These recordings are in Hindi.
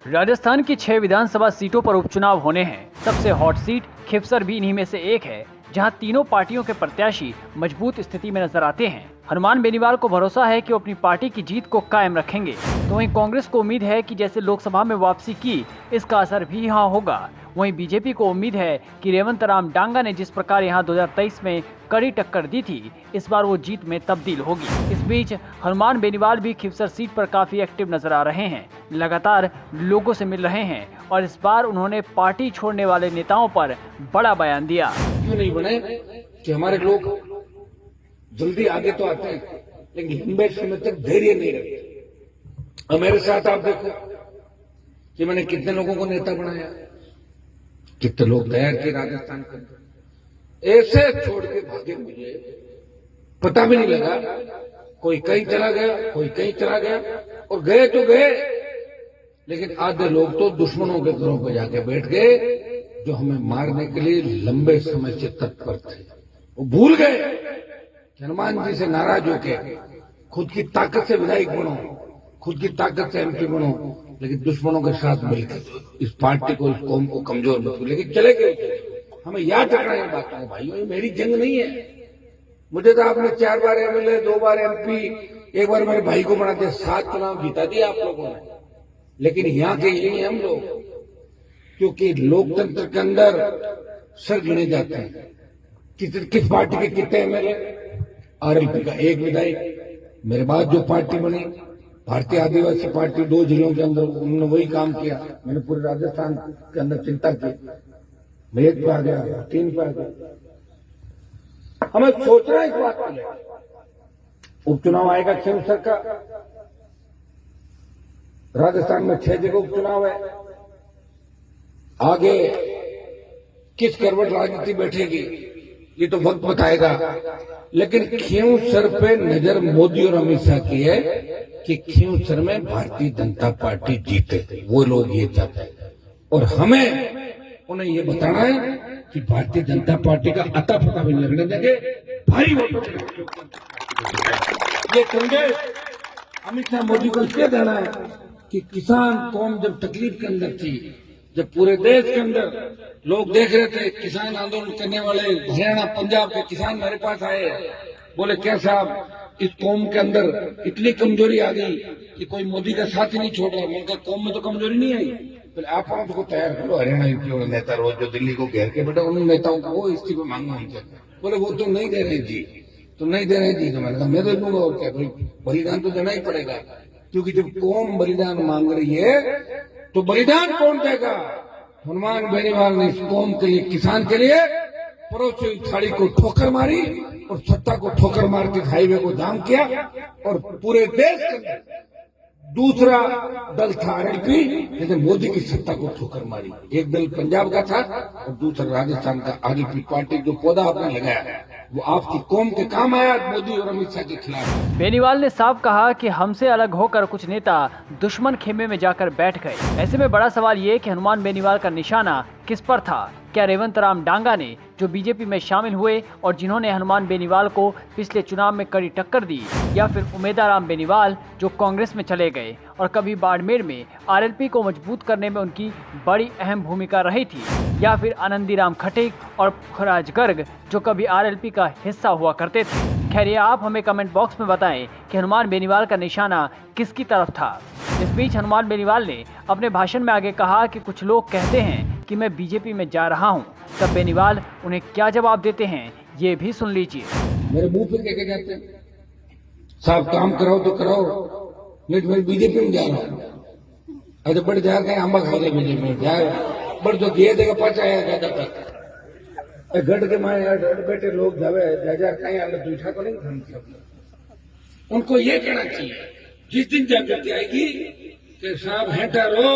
राजस्थान की 6 विधानसभा सीटों पर उपचुनाव होने हैं। सबसे हॉट सीट खिवसर भी इन्हीं में से एक है, जहां तीनों पार्टियों के प्रत्याशी मजबूत स्थिति में नजर आते हैं। हनुमान बेनीवाल को भरोसा है कि वो अपनी पार्टी की जीत को कायम रखेंगे, तो वहीं कांग्रेस को उम्मीद है कि जैसे लोकसभा में वापसी की, इसका असर भी यहाँ होगा। वहीं बीजेपी को उम्मीद है कि रेवंत राम डांगा ने जिस प्रकार यहाँ 2023 में कड़ी टक्कर दी थी, इस बार वो जीत में तब्दील होगी। इस बीच हनुमान बेनीवाल भी खिवसर सीट पर काफी एक्टिव नजर आ रहे हैं, लगातार लोगों से मिल रहे हैं और इस बार उन्होंने पार्टी छोड़ने वाले नेताओं पर बड़ा बयान दिया। क्यों नहीं बने कि हमारे लोग जल्दी आगे तो आते हैं, लेकिन लंबे समय तक धैर्य नहीं रखते। और मेरे साथ आप देखो कि मैंने कितने लोगों को नेता बनाया, कितने लोग तैयार किए राजस्थान के अंदर, ऐसे छोड़ के भागे, मुझे पता भी नहीं लगा। कोई कहीं चला गया, कोई कहीं चला गया, और गए तो गए, लेकिन आधे लोग तो दुश्मनों के घरों पर जाके बैठ गए, जो हमें मारने के लिए लंबे समय से तत्पर थे। वो भूल गए कि हनुमान जी से नाराज होके खुद की ताकत से विधायक बनो, खुद की ताकत से एमपी बनो, लेकिन दुश्मनों के साथ मिलकर इस पार्टी को, इस कौम को कमजोर मत, लेकिन चले गए। हमें याद रखना है बातों को भाइयों, ये मेरी जंग नहीं है। मुझे तो आपने 4 बार एमएलए, 2 बार एमपी, एक बार मेरे भाई को बना दिया, 7 चुनाव जीता दिया आप लोगों ने, लेकिन यहाँ के यही हम लोग, क्योंकि लोकतंत्र के अंदर सर गिने जाते हैं। किस पार्टी के कितने एमएलए, आरएलपी का 1 विधायक। मेरे बाद जो पार्टी बनी भारतीय आदिवासी पार्टी, 2 जिलों के अंदर उन्होंने वही काम किया। मैंने पूरे राजस्थान के अंदर चिंता की, मैं 1 पे आ गया, 3 पे आ गया। हमें सोचना है इस बात के लिए। उपचुनाव आएगा खिवसर का, राजस्थान में 6 जगह उपचुनाव है। आगे किस करवट राजनीति बैठेगी ये तो वक्त बताएगा, लेकिन खिवसर पे नजर मोदी और अमित शाह की है कि खिवसर में भारतीय जनता पार्टी जीते। वो लोग ये चाहते हैं, और हमें उन्हें ये बताना है कि भारतीय जनता पार्टी का अता पता भी लगने देंगे, भारी वोटों ये कांग्रेस अमित शाह मोदी को इसलिए देना है कि किसान कौम जब तकलीफ के अंदर थी, जब पूरे देश के अंदर लोग देख रहे थे, किसान आंदोलन करने वाले हरियाणा पंजाब के किसान मेरे पास आए, बोले क्या साहब इस कौम के अंदर इतनी कमजोरी आ गई कि कोई मोदी का साथ ही नहीं छोड़ रहा। मैंने कहा कौम में तो कमजोरी नहीं आई, फिर आप को तैयार करो। हरियाणा यूपी वाले नेता रोज जो दिल्ली को घेर के बैठे, उन नेताओं को वो इस्तीफा मांगना उनसे। बोले वो तो नहीं दे रहे जी, तो नहीं दे रहे जी। तो मैंने कहा मैं दे दूंगा, और क्या, भाई बलिदान तो देना ही पड़ेगा, क्योंकि जब कौम बलिदान मांग रही है तो बलिदान कौन देगा? हनुमान बेनीवाल ने इस कौम के लिए, किसान के लिए पड़ोसी थाली को ठोकर मारी और सत्ता को ठोकर मार के हाईवे को जाम किया, और पूरे देश के अंदर दूसरा दल था आरएलपी, लेकिन मोदी की सत्ता को ठोकर मारी। एक दल पंजाब का था और दूसरा राजस्थान का आरएलपी पार्टी। जो पौधा आपने लगाया वो आपकी कौम के काम आया, मोदी और अमित शाह के खिलाफ। बेनीवाल ने साफ कहा कि हमसे अलग होकर कुछ नेता दुश्मन खेमे में जाकर बैठ गए। ऐसे में बड़ा सवाल ये कि हनुमान बेनीवाल का निशाना किस पर था? क्या रेवंत राम डांगा ने, जो बीजेपी में शामिल हुए और जिन्होंने हनुमान बेनीवाल को पिछले चुनाव में कड़ी टक्कर दी, या फिर उमेदाराम बेनीवाल जो कांग्रेस में चले गए और कभी बाड़मेर में आरएलपी को मजबूत करने में उनकी बड़ी अहम भूमिका रही थी, या फिर आनंदीराम खटीक और पुखराज गर्ग जो कभी आरएलपी का हिस्सा हुआ करते थे। खैर, आप हमें कमेंट बॉक्स में बताएं कि हनुमान बेनीवाल का निशाना किसकी तरफ था। इस बीच हनुमान बेनीवाल ने अपने भाषण में आगे कहा कि कुछ लोग कहते हैं कि मैं बीजेपी में जा रहा हूं। तब बेनीवाल उन्हें क्या जवाब देते हैं, ये भी सुन लीजिए। मेरे मुंह पे कह जाते हैं साहब काम कराओ तो कराओ, नहीं तो मैं बीजेपी में जा रहा हूँ। अरे बढ़ जाकर आंबा खा ले बीजेपी में जाए, बढ़ जो दिए देगा पाचा है गढ़ के माए बैठे लोग जावे जा कहीं आगे दूठा तो नहीं। उनको ये कहना चाहिए जिस दिन जागृति आएगी कि साहब हेटा रो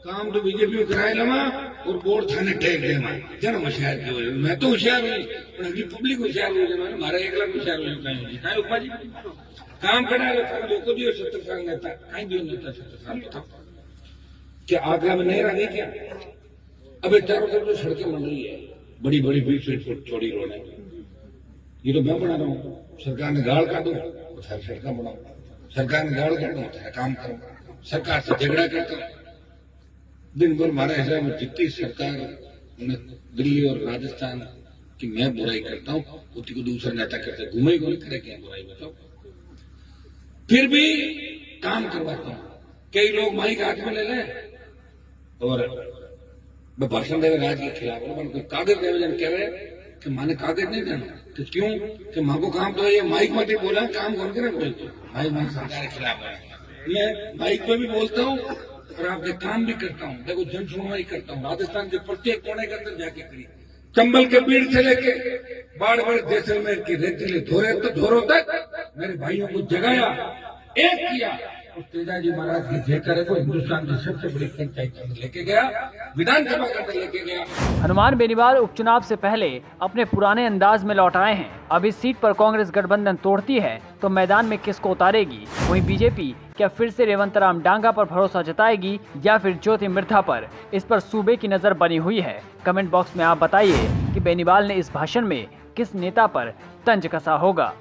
काम तो बीजेपी में कराए लमा और बोर्ड थाने टेक दे जन होशियार के वजह। मैं तो होशियार हुई, पब्लिक होशियार हो जाए, मारा 1 लाख होशियार हो जाए। काम करा लोग दियो 70 साल नेता, कहीं दियो नेता 70 साल बताओ क्या आगरा में नहीं रही क्या? अब चारों तरफ जो सड़कें बन रही है, बड़ी बड़ी 20 फुट चौड़ी रोड है, ये तो मैं बना रहा हूँ। सरकार ने गाड़ काटो सड़क बनाओ, सरकार ने गाड़ काटो काम करो, सरकार से झगड़ा करते दिन भर मारा ऐसा है, जितनी सरकार ने दिल्ली और राजस्थान की मैं बुराई करता हूँ उतनी को दूसरा नेता करते घूमे को करे क्या बुराई बताओ। फिर भी काम करवाता हूँ। कई लोग माइक हाथ में ले लें और मैं भाषण दे राज के खिलाफ कोई कागज देवे कह रहे कि माने कागज नहीं देना तो क्यों कि माँ को काम तो ये माइक में भी बोला काम कौन करे बोलते माइक सरकार के खिलाफ है। मैं माइक में भी बोलता हूँ और आपके काम भी करता हूँ। देखो जन सुनवाई करता हूँ राजस्थान के प्रत्येक कोने के अंदर जाके करी। चंबल के बीड़ से लेके बाड़मेर जैसलमेर की रेतीले धोरों तक मेरे भाइयों को जगाया, एक किया। और तेजाजी महाराज की जयकारे को हिंदुस्तान की सबसे बड़ी पंचायत में लेके गया, विधानसभा के अंदर लेके गया। हनुमान बेनीवाल उपचुनाव से पहले अपने पुराने अंदाज में लौट आए हैं। अब इस सीट पर कांग्रेस गठबंधन तोड़ती है तो मैदान में किसको उतारेगी? वहीं बीजेपी क्या फिर से रेवंत राम डांगा पर भरोसा जताएगी या फिर ज्योति मिर्धा पर? इस पर सूबे की नजर बनी हुई है। कमेंट बॉक्स में आप बताइए कि बेनीवाल ने इस भाषण में किस नेता पर तंज कसा होगा।